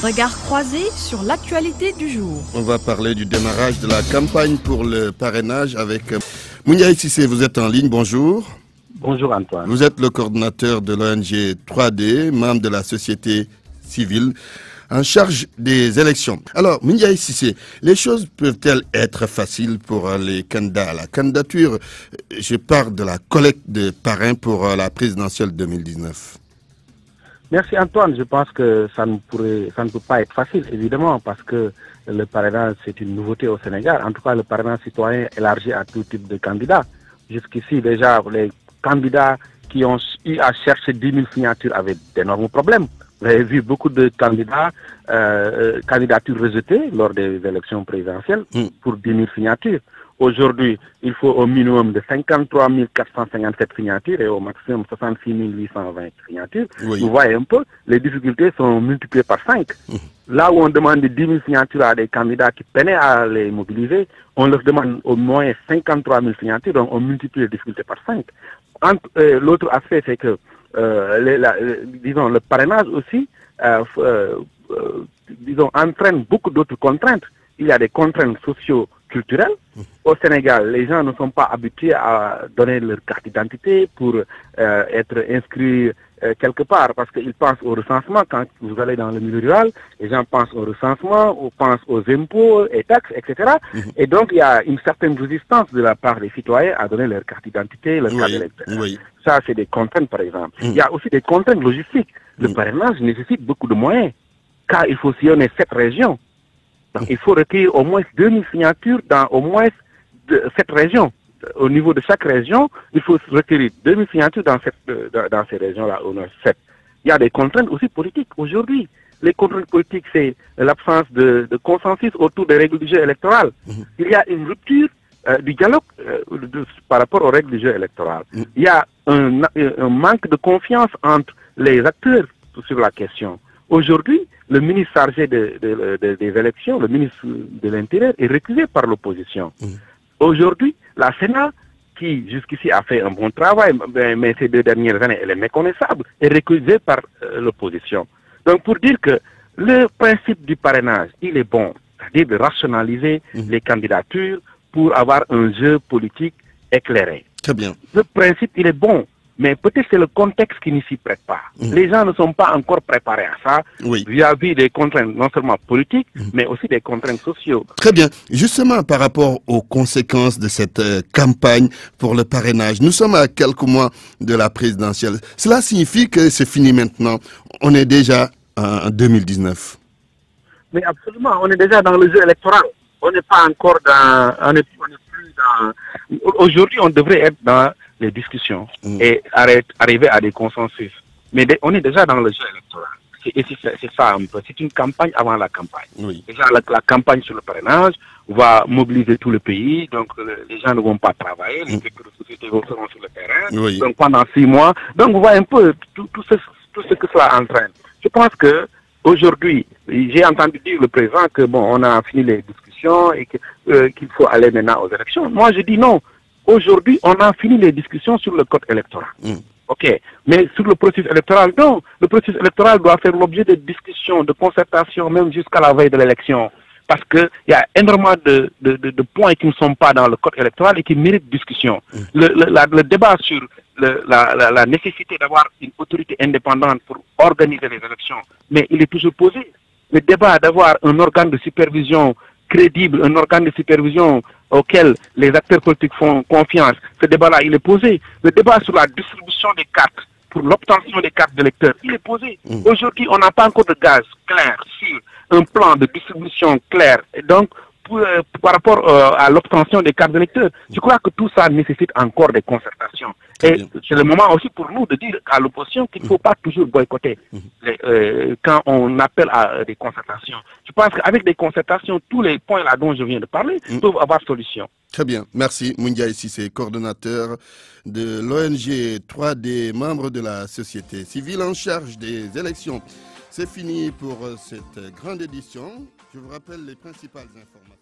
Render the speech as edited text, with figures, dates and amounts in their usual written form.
Regard croisé sur l'actualité du jour. On va parler du démarrage de la campagne pour le parrainage avec Mouniaï Cissé. Vous êtes en ligne, bonjour. Bonjour Antoine. Vous êtes le coordinateur de l'ONG 3D, membre de la société civile, en charge des élections. Alors, Mouniaï Cissé, les choses peuvent-elles être faciles pour les candidats à la candidature? Je parle de la collecte de parrains pour la présidentielle 2019. Merci Antoine. Je pense que ça ne peut pas être facile, évidemment, parce que le parrainage, c'est une nouveauté au Sénégal. En tout cas, le parrainage citoyen élargi à tout type de candidats. Jusqu'ici, déjà, les candidats qui ont eu à chercher 10 000 signatures avaient d'énormes problèmes. Vous avez vu beaucoup de candidats, candidatures rejetées lors des élections présidentielles pour 10 000 signatures. Aujourd'hui, il faut au minimum de 53 457 signatures et au maximum 66 820 signatures. Oui. Vous voyez un peu, les difficultés sont multipliées par 5. Là où on demande 10 000 signatures à des candidats qui peinaient à les mobiliser, on leur demande au moins 53 000 signatures, donc on multiplie les difficultés par 5. L'autre aspect, c'est que disons, le parrainage aussi entraîne beaucoup d'autres contraintes. Il y a des contraintes socio-culturelles. Au Sénégal, les gens ne sont pas habitués à donner leur carte d'identité pour être inscrits quelque part, parce qu'ils pensent au recensement. Quand vous allez dans le milieu rural, les gens pensent au recensement, ou pensent aux impôts et taxes, etc. Et donc, il y a une certaine résistance de la part des citoyens à donner leur carte d'identité, leur carte d'électeur. Ça, c'est des contraintes, par exemple. Il y a aussi des contraintes logistiques. Le parrainage nécessite beaucoup de moyens, car il faut sillonner 7 régions. Donc, il faut recueillir au moins 2000 signatures dans au moins 7 régions. Au niveau de chaque région, il faut recueillir 2000 signatures dans ces régions-là, au moins 7. Il y a des contraintes aussi politiques. Aujourd'hui, les contraintes politiques, c'est l'absence de consensus autour des règles du jeu électoral. Il y a une rupture du dialogue par rapport aux règles du jeu électoral. Il y a un manque de confiance entre les acteurs sur la question. Aujourd'hui, le ministre chargé des élections, le ministre de l'Intérieur, est récusé par l'opposition. Aujourd'hui, la Sénat, qui jusqu'ici a fait un bon travail, mais ces 2 dernières années, elle est méconnaissable, est récusée par l'opposition. Donc, pour dire que le principe du parrainage, il est bon, c'est-à-dire de rationaliser les candidatures pour avoir un jeu politique éclairé. Très bien. Le principe, il est bon. Mais peut-être c'est le contexte qui n'y s'y prête pas. Les gens ne sont pas encore préparés à ça, vis-à-vis des contraintes non seulement politiques, mais aussi des contraintes sociales. Très bien. Justement, par rapport aux conséquences de cette campagne pour le parrainage, nous sommes à quelques mois de la présidentielle. Cela signifie que c'est fini maintenant. On est déjà en 2019. Mais absolument, on est déjà dans le jeu électoral. On n'est pas encore dans... On n'est plus dans... Aujourd'hui, on devrait être dans les discussions et arriver à des consensus. Mais on est déjà dans le jeu électoral. C'est ça un peu. C'est une campagne avant la campagne. Déjà, la campagne sur le parrainage va mobiliser tout le pays. Donc, les gens ne vont pas travailler. Les secteurs de société seront sur le terrain. Donc, pendant 6 mois. Donc, vous voyez un peu tout ce que cela entraîne. Je pense que aujourd'hui, j'ai entendu dire le président que bon, on a fini les discussions et qu'il faut aller maintenant aux élections. Moi, je dis non. Aujourd'hui, on a fini les discussions sur le code électoral. OK. Mais sur le processus électoral, non. Le processus électoral doit faire l'objet de discussions, de concertations, même jusqu'à la veille de l'élection. Parce qu'il y a énormément de points qui ne sont pas dans le code électoral et qui méritent discussion. Le débat sur la nécessité d'avoir une autorité indépendante pour organiser les élections, mais il est toujours posé. Le débat d'avoir un organe de supervision crédible, un organe de supervision auquel les acteurs politiques font confiance, ce débat-là, il est posé. Le débat sur la distribution des cartes, pour l'obtention des cartes d'électeurs, il est posé. Aujourd'hui, on n'a pas encore de gaz clair sur un plan de distribution clair. Et donc, par rapport à l'obtention des cartes d'électeurs, je crois que tout ça nécessite encore des concertations. Et c'est le moment aussi pour nous de dire à l'opposition qu'il ne faut pas toujours boycotter quand on appelle à des concertations. Je pense qu'avec des concertations, tous les points là dont je viens de parler peuvent avoir solution. Très bien. Merci. Mouniaï Cissé, coordonnateur de l'ONG 3D, membre de la société civile en charge des élections. C'est fini pour cette grande édition. Je vous rappelle les principales informations.